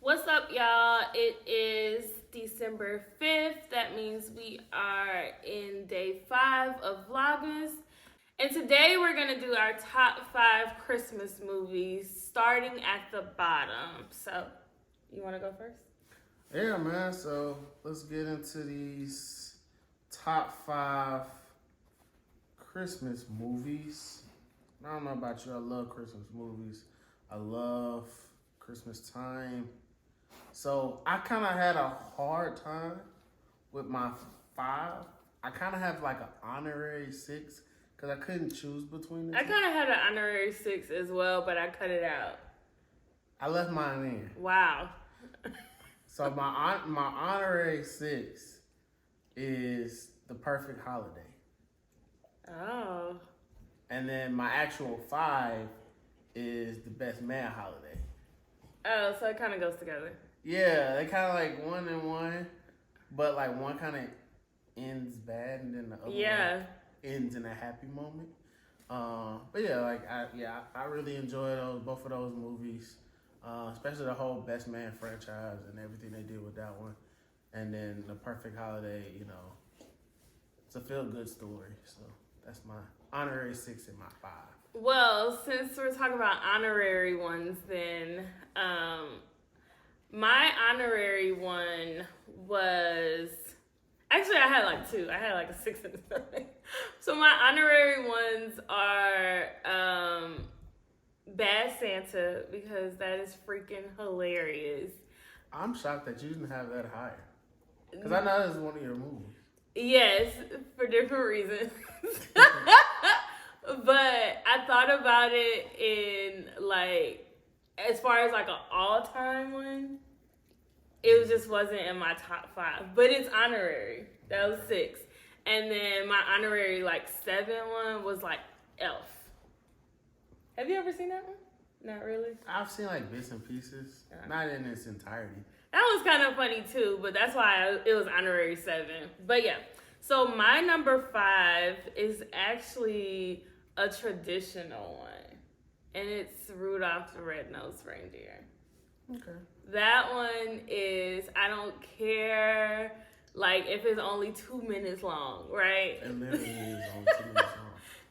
What's up, y'all? It is December 5th. That means we are in day 5 of Vlogmas. And today we're going to do our top 5 Christmas movies, starting at the bottom. So, you want to go first? Yeah, man. So, let's get into these top 5 Christmas movies. I don't know about you. I love Christmas movies. I love Christmas time. So I kind of had a hard time with my 5. I kind of have like an honorary 6 because I couldn't choose between the I two. kind of had an honorary 6 as well, but I cut it out. I left mine in. Wow. So my honorary 6 is The Perfect Holiday. Oh. And then my actual 5 is The Best Man Holiday. Oh, so it kind of goes together. Yeah, they kind of like 1 and 1, but like one kind of ends bad and then the other one ends in a happy moment. But yeah, I really enjoy both of those movies, especially the whole Best Man franchise and everything they did with that one. And then The Perfect Holiday, it's a feel-good story. So that's my honorary 6 and my 5. Well, since we're talking about honorary ones, then my honorary one was actually I had like 2. I had like a 6 and a 7. So my honorary ones are Bad Santa, because that is freaking hilarious. I'm shocked that you didn't have that higher, because I know this is one of your movies. Yes, for different reasons. But I thought about it in like, as far as like an all-time one, it just wasn't in my top 5. But it's honorary. That was 6. And then my honorary like 7 one was like Elf. Have you ever seen that one? Not really. I've seen like bits and pieces, not in its entirety. That was kind of funny too, but that's why it was honorary 7. But yeah, so my number 5 is actually a traditional one, and it's Rudolph the Red-Nosed Reindeer. Okay. That one is, I don't care, like, if it's only 2 minutes long, right? It literally is on 2 minutes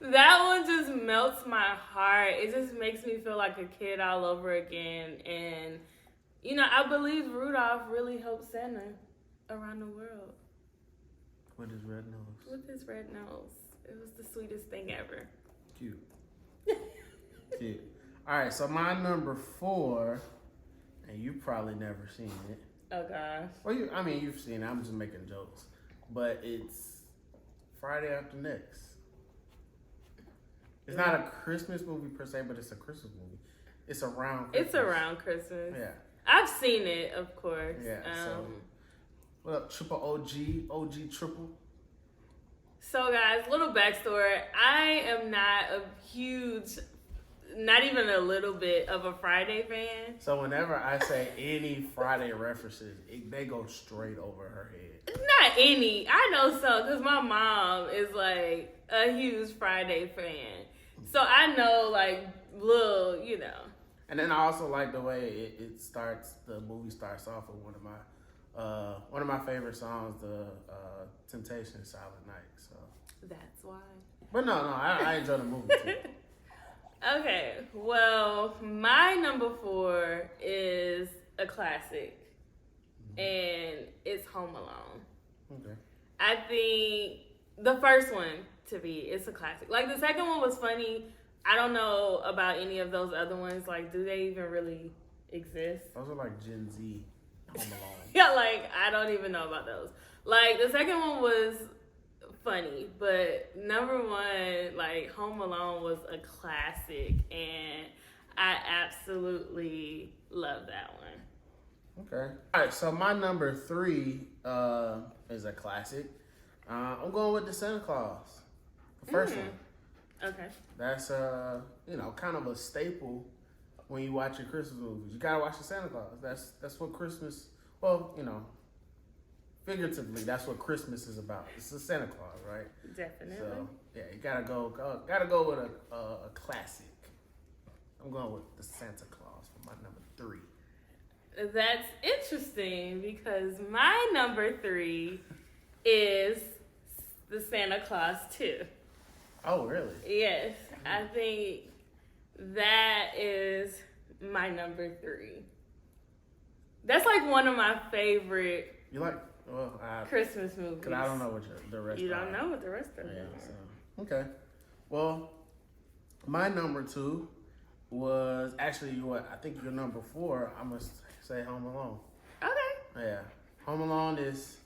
long. That one just melts my heart. It just makes me feel like a kid all over again. And, I believe Rudolph really helped Santa around the world. With his red nose. With his red nose. It was the sweetest thing ever. Cute. Cute. All right, so my number 4, and you probably never seen it. Oh, gosh. Well, you've seen it. I'm just making jokes. But it's Friday After Next. It's not a Christmas movie per se, but it's a Christmas movie. It's around Christmas. It's around Christmas. Yeah. I've seen it, of course. Yeah, so what up, Triple OG Triple? So, guys, little backstory. I am not a huge, not even a little bit of a Friday fan. So whenever I say any Friday references, they go straight over her head. Not any. I know some, because my mom is like a huge Friday fan. So I know like little, And then I also like the way it starts. The movie starts off with one of my favorite songs, the Temptation Silent Night. So that's why. But no, I enjoy the movie too. Okay, well, my number 4 is a classic, and it's Home Alone. Okay. I think the first one, it's a classic. Like, the second one was funny. I don't know about any of those other ones. Like, do they even really exist? Those are like Gen Z Home Alone. Yeah, like, I don't even know about those. Like, the second one was funny, but number 1, like, Home Alone was a classic, and I absolutely love that one. Okay. All right, so my number 3 is a classic. I'm going with the Santa Claus, the first one. Okay. That's kind of a staple when you watch your Christmas movies. You gotta watch the Santa Claus. That's what Christmas. Well, figuratively, that's what Christmas is about. It's the Santa Claus, right? Definitely. So yeah, you gotta go with a classic. I'm going with the Santa Claus for my number 3. That's interesting because my number 3 is the Santa Claus 2. Oh, really? Yes, I think that is my number 3. That's like one of my favorite Christmas movies. Because I don't know what the rest You don't know what the rest of them are. So, okay. Well, my number 2 was actually I think your number 4. I'm going to say Home Alone. Okay. Yeah. Home Alone is,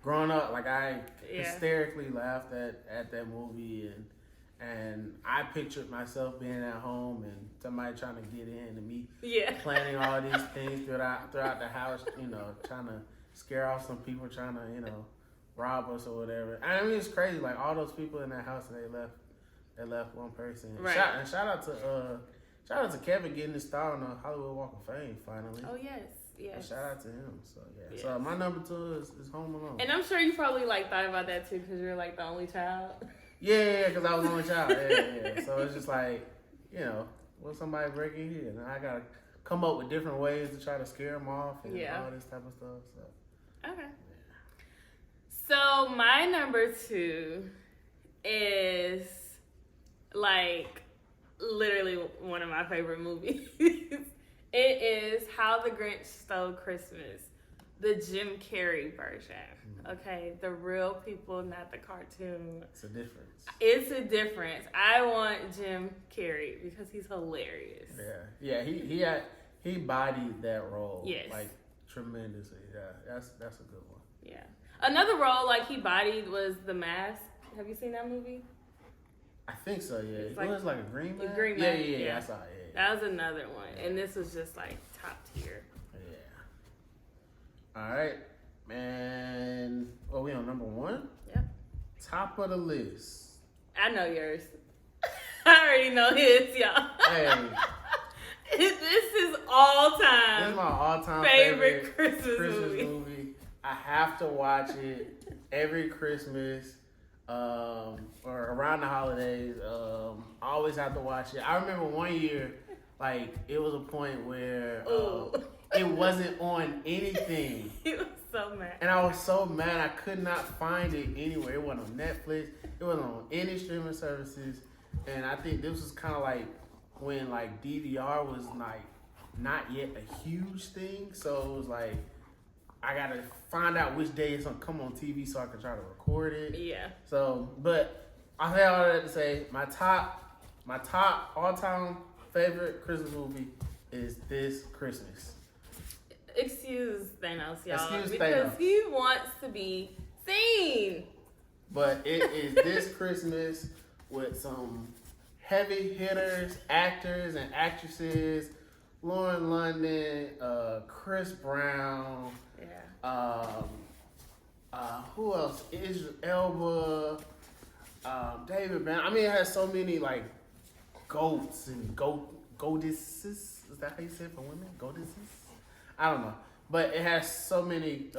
growing up, like I hysterically laughed at that movie, and I pictured myself being at home and somebody trying to get in and me planning all these things throughout the house, trying to scare off some people, trying to, rob us or whatever. I mean, it's crazy. Like all those people in that house, they left one person. Right. Shout out to Kevin getting his star on the Hollywood Walk of Fame finally. Oh yes. And shout out to him. So yeah. Yes. So my number 2 is Home Alone. And I'm sure you probably thought about that too because you're like the only child. Yeah, because I was the only child. Yeah. So it's just like, will somebody break in here? And I gotta come up with different ways to try to scare them off and all this type of stuff. So okay. So my number 2 is like literally one of my favorite movies. It is How the Grinch Stole Christmas, the Jim Carrey version. Okay, the real people, not the cartoon. It's a difference. It's a difference. I want Jim Carrey because he's hilarious. Yeah. He bodied that role. Yes. Like tremendously. Yeah, that's a good one. Yeah. Another role like he bodied was The Mask. Have you seen that movie? I think so. Yeah. It was like a green man. Green man. Yeah. I saw it. That was another one, and this was just like top tier. Yeah. All right, man. Oh, we on number 1? Yep. Top of the list. I know yours. I already know his, y'all. Hey. This is all time. This is my all-time favorite Christmas movie. I have to watch it every Christmas. Or around the holidays, I always have to watch it. I remember one year, like, it was a point where it wasn't on anything. He was so mad. And I was so mad I could not find it anywhere. It wasn't on Netflix. It wasn't on any streaming services. And I think this was kind of like when, like, DVR was, like, not yet a huge thing. So it was like, I gotta find out which day it's gonna come on TV so I can try to record it. Yeah. So, but I say all that to say, my top all-time favorite Christmas movie is This Christmas. Excuse Thanos, y'all. Excuse because Thanos. He wants to be seen. But it is This Christmas with some heavy hitters, actors and actresses. Lauren London, Chris Brown. Yeah. Who else? Idris Elba, David Banner. I mean, it has so many like goats and goddesses. Is that how you say it for women? Goddesses? I don't know, but it has so many,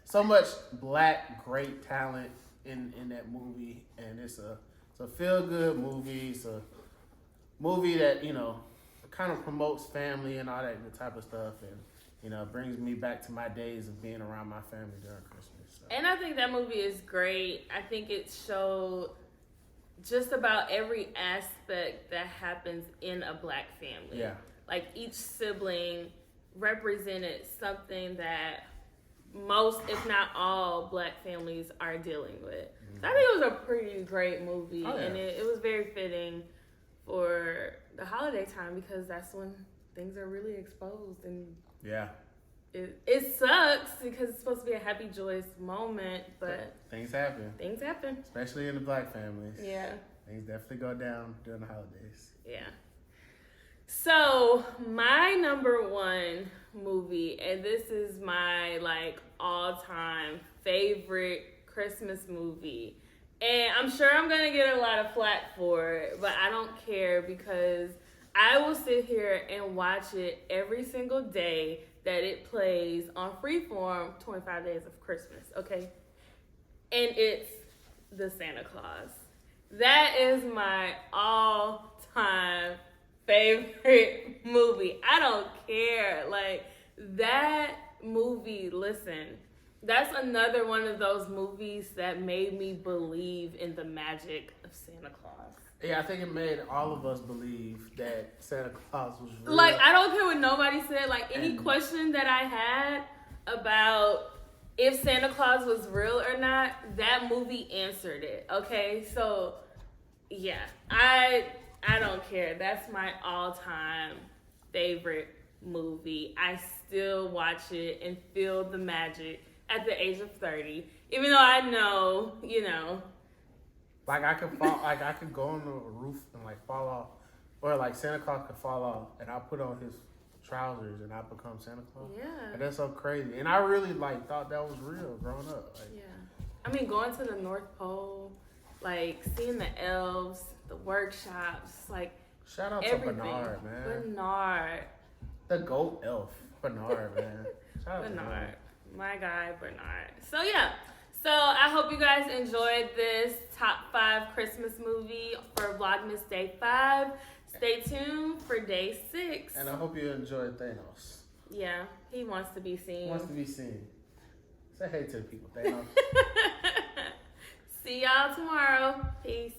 so much black great talent in that movie, and it's a feel good movie. It's a movie that kind of promotes family and all that good type of stuff, and brings me back to my days of being around my family during Christmas. So. And I think that movie is great. I think it showed just about every aspect that happens in a black family. Yeah. Like each sibling represented something that most, if not all, black families are dealing with. Mm-hmm. So I think it was a pretty great movie, and it was very fitting for the holiday time because that's when things are really exposed, and it sucks because it's supposed to be a happy, joyous moment, but things happen. Especially in the black families. Yeah. Things definitely go down during the holidays. Yeah. So my number 1 movie, and this is my like all-time favorite Christmas movie, and I'm sure I'm gonna get a lot of flack for it, but I don't care because I will sit here and watch it every single day that it plays on Freeform, 25 Days of Christmas, okay? And it's The Santa Claus. That is my all-time favorite movie. I don't care. Like, That movie, listen, that's another one of those movies that made me believe in the magic of Santa Claus. Yeah, I think it made all of us believe that Santa Claus was real. Like, I don't care what nobody said. Like, any question that I had about if Santa Claus was real or not, that movie answered it. Okay, so yeah, I don't care. That's my all-time favorite movie. I still watch it and feel the magic at the age of 30, even though I know, you know. Like I could fall, like I could go on the roof and like fall off, or like Santa Claus could fall off, and I put on his trousers and I become Santa Claus. Yeah, and that's so crazy. And I really like thought that was real growing up. Like, yeah, I mean, going to the North Pole, like seeing the elves, the workshops, like shout out everything. to Bernard, man. Bernard, the GOAT elf, Bernard, man. Shout out Bernard, to him. my guy, Bernard. So yeah. So I hope you guys enjoyed this top 5 Christmas movie for Vlogmas Day 5. Stay tuned for Day 6. And I hope you enjoyed Thanos. Yeah, he wants to be seen. He wants to be seen. Say hey to the people, Thanos. See y'all tomorrow. Peace.